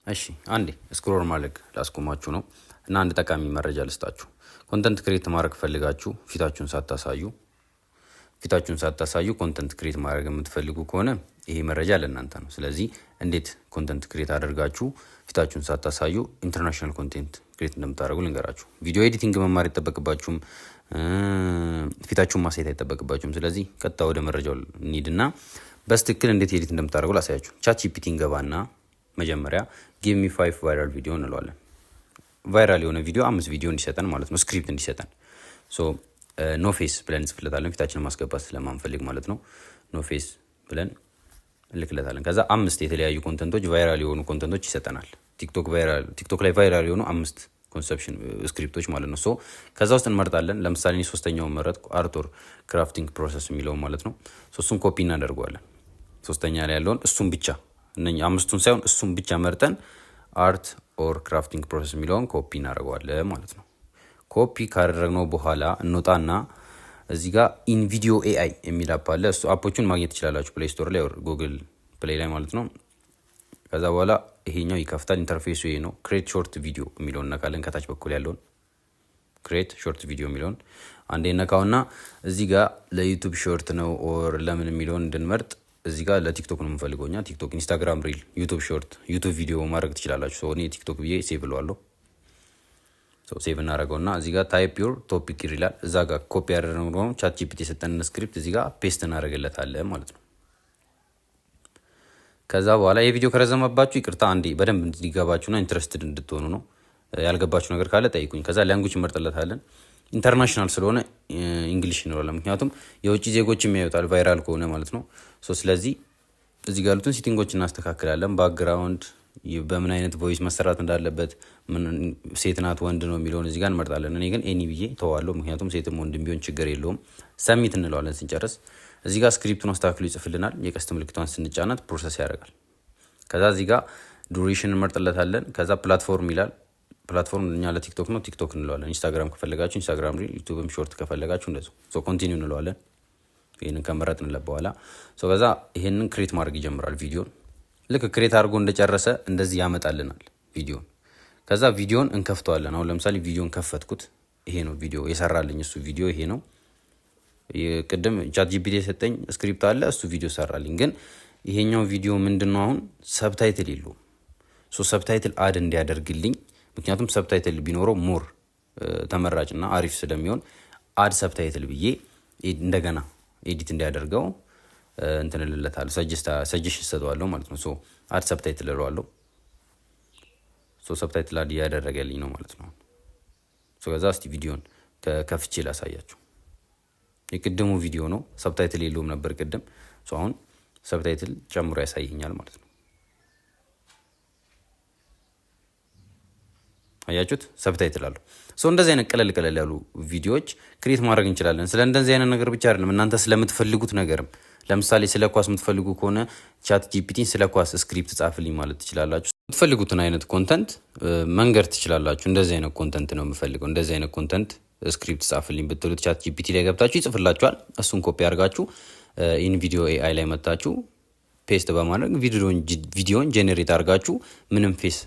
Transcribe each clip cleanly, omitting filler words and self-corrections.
እሺ አንዴ ስክሮል ማድረግ ላስቆማችሁ ነው እና አንድ ጠቃሚ መረጃ ልስጣችሁ። ኮንተንት ክሬት ማድረግ ፈልጋችሁ ፊታችሁን ሳታሳዩ ኮንተንት ክሬት ማድረግ የምትፈልጉ ከሆነ ይሄ መረጃ ለእናንተ ነው። ስለዚህ እንዴት ኮንተንት ክሬት አድርጋችሁ ፊታችሁን ሳታሳዩ ኢንተርናሽናል ኮንቴንት ክሬት እንደምታደርጉ ልንገራችሁ። ቪዲዮ ኤዲቲንግ መማር አይጠበቅባችሁም፣ ፊታችሁን ማሳየት አይጠበቅባችሁም። ስለዚህ ቀጥታ ወደ መረጃው እንሂድና በስትክክል እንዴት ኤዲት እንደምታደርጉ ላሳያችሁ። ቻትጂፒቲ እንገባና መጀመሪያ ጊቭ ሚ 5 ቫይራል ቪዲዮ እንለዋለን። ቫይራል የሆነ ቪዲዮ 5 ቪዲዮ እንዲሰጠን ማለት ነው፣ ስክሪፕት እንዲሰጠን። ኖ ፌስ ብለን እንጽፍለታለን፣ ፊታችንን ማስገባት ስለማንፈልግ ማለት ነው። ኖ ፌስ ብለን እንልክለታለን። ከዛ 5 የተለያዩ ኮንተንቶች ቫይራል የሆኑ ኮንተንቶች ይሰጠናል። ቲክቶክ ላይ ቫይራል የሆኑ 5 ኮንሰፕሽን ስክሪፕቶች ማለት ነው። ከዛ ውስጥ እንመርጣለን። ለምሳሌ ሶስተኛውን መረጥኩ፣ አርት ኦር ክራፍቲንግ ፕሮሰስ የሚለውን ማለት ነው። እሱን ኮፒ እናደርገዋለን። ሶስተኛ ላይ ያለውን እሱን ብቻ እነኛ 5ቱን ሳይሆን እሱን ብቻ መርጠን አርት ኦር ክራፍቲንግ ፕሮሰስ የሚለውን ኮፒ እናደርገዋለን ማለት ነው። ኮፒ ካደረግነው በኋላ እንወጣና እዚህ ጋር ኢንቪዲዮ ኤአይ የሚል አፕ አለ። እሱ አፖቹን ማግኘት ትችላላችሁ ፕሌይ ስቶር ላይ ጉግል ፕሌይ ላይ ማለት ነው። ከዛ በኋላ ይሄኛው ይከፍታል። ኢንተርፌሱ ይሄ ነው። ክሬት ሾርት ቪዲዮ የሚለውን እነካለን። ከታች በኩል ያለውን ክሬት ሾርት ቪዲዮ የሚለውን አንዴ እነካውና እዚህ ጋር ለዩቲዩብ ሾርት ነው ኦር ለምን የሚለውን እንድንመርጥ እዚህ ጋር ለቲክቶክ ነው የምፈልገው እኛ ቲክቶክ፣ ኢንስታግራም ሪል፣ ዩቲዩብ ሾርት፣ ዩቲዩብ ቪዲዮ ማድረግ ትችላላችሁ። እኔ ቲክቶክ ብዬ ሴቭ እለዋለሁ። ሴቭ እናደርገውና እዚህ ጋር ታይፕ ዩር ቶፒክ ይላል። እዛ ጋር ኮፒ ያደረግነው ቻት ጂፒቲ የሰጠንን ስክሪፕት እዚህ ጋር ፔስት እናደርግለታለን ማለት ነው። ከዛ በኋላ የቪዲዮ ከረዘመባችሁ ይቅርታ፣ አንዴ በደንብ እንዲገባችሁና ኢንትረስትድ እንድትሆኑ ነው። ያልገባችሁ ነገር ካለ ጠይቁኝ። ከዛ ላንጉጅ እንመርጥለታለን። ኢንተርናሽናል ስለሆነ እንግሊሽ እንለዋለን፣ ምክንያቱም የውጭ ዜጎች የሚያዩታል ቫይራል ከሆነ ማለት ነው። ስለዚህ እዚህ ጋር ያሉትን ሴቲንጎች እናስተካክላለን። ባክግራውንድ በምን አይነት ቮይስ መሰራት እንዳለበት፣ ሴት ናት ወንድ ነው የሚለውን እዚህ ጋር እንመርጣለን። እኔ ግን ኤኒ ብዬ ተዋለሁ፣ ምክንያቱም ሴትም ወንድም ቢሆን ችግር የለውም። ሰሚት እንለዋለን። ስንጨርስ እዚህ ጋር ስክሪፕቱን አስተካክሎ ይጽፍልናል። የቀስት ምልክቷን ስንጫናት ፕሮሰስ ያደርጋል። ከዛ እዚህ ጋር ዱሬሽን እንመርጥለታለን። ከዛ ፕላትፎርም ይላል። ፕላትፎርም እኛ ለቲክቶክ ነው፣ ቲክቶክ እንለዋለን። ኢንስታግራም ከፈለጋችሁ ኢንስታግራም ሪል፣ ዩቲዩብም ሾርት ከፈለጋችሁ እንደዚሁ። ኮንቲኒው እንለዋለን። ይህንን ከመረጥንለት በኋላ ከዛ ይህንን ክሬት ማድረግ ይጀምራል ቪዲዮን። ልክ ክሬት አድርጎ እንደጨረሰ እንደዚህ ያመጣልናል ቪዲዮን። ከዛ ቪዲዮን እንከፍተዋለን። አሁን ለምሳሌ ቪዲዮን ከፈትኩት። ይሄ ነው ቪዲዮ የሰራልኝ፣ እሱ ቪዲዮ ይሄ ነው። ቅድም ቻት ጂፒቲ የሰጠኝ ስክሪፕት አለ፣ እሱ ቪዲዮ ሰራልኝ። ግን ይሄኛው ቪዲዮ ምንድነው አሁን ሰብታይትል የለውም። ሰብታይትል አድ እንዲያደርግልኝ፣ ምክንያቱም ሰብታይትል ቢኖረው ሞር ተመራጭና አሪፍ ስለሚሆን አድ ሰብታይትል ብዬ እንደገና ኤዲት እንዲያደርገው እንትን እልለታለሁ፣ ሰጀሽን እሰጠዋለሁ ማለት ነው። አድ ሰብታይትል እለዋለሁ። ሰብታይትል አድ እያደረገልኝ ነው ማለት ነው። ከዛ እስቲ ቪዲዮን ከፍቼ ላሳያችሁ። የቅድሙ ቪዲዮ ነው፣ ሰብታይትል የለውም ነበር ቅድም። አሁን ሰብታይትል ጨምሮ ያሳየኛል ማለት ነው። አያችሁት? ሰብታይትል አለው። እንደዚህ አይነት ቀለል ያሉ ቪዲዮዎች ክሬት ማድረግ እንችላለን። ስለ እንደዚህ አይነት ነገር ብቻ አይደለም፣ እናንተ ስለምትፈልጉት ነገርም። ለምሳሌ ስለ ኳስ የምትፈልጉ ከሆነ ቻት ጂፒቲን ስለ ኳስ ስክሪፕት ጻፍልኝ ማለት ትችላላችሁ። የምትፈልጉትን አይነት ኮንተንት መንገር ትችላላችሁ። እንደዚህ አይነት ኮንተንት ነው የምፈልገው፣ እንደዚህ አይነት ኮንተንት ስክሪፕት ጻፍልኝ ብትሉት ቻት ጂፒቲ ላይ ገብታችሁ ይጽፍላችኋል። እሱን ኮፒ አድርጋችሁ ኢንቪዲዮ ኤአይ ላይ መታችሁ ፔስት በማድረግ ቪዲዮን ጄኔሬት አድርጋችሁ ምንም ፌስ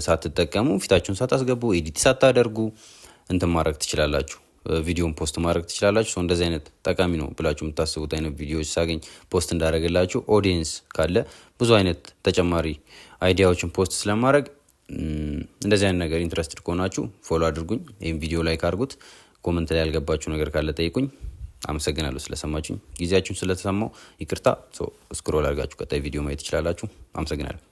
ሳትጠቀሙ ፊታችሁን ሳታስገቡ ኤዲት ሳታደርጉ እንትን ማድረግ ትችላላችሁ። ቪዲዮን ፖስት ማድረግ ትችላላችሁ። እንደዚህ አይነት ጠቃሚ ነው ብላችሁ የምታስቡት አይነት ቪዲዮዎች ሳገኝ ፖስት እንዳደረግላችሁ፣ ኦዲየንስ ካለ ብዙ አይነት ተጨማሪ አይዲያዎችን ፖስት ስለማድረግ እንደዚህ አይነት ነገር ኢንትረስትድ ከሆናችሁ ፎሎ አድርጉኝ። ይህም ቪዲዮ ላይክ አድርጉት። ኮመንት ላይ ያልገባችሁ ነገር ካለ ጠይቁኝ። አመሰግናለሁ ስለሰማችሁኝ። ጊዜያችሁን ስለተሰማው ይቅርታ። ስክሮል አድርጋችሁ ቀጣይ ቪዲዮ ማየት ትችላላችሁ። አመሰግናለሁ።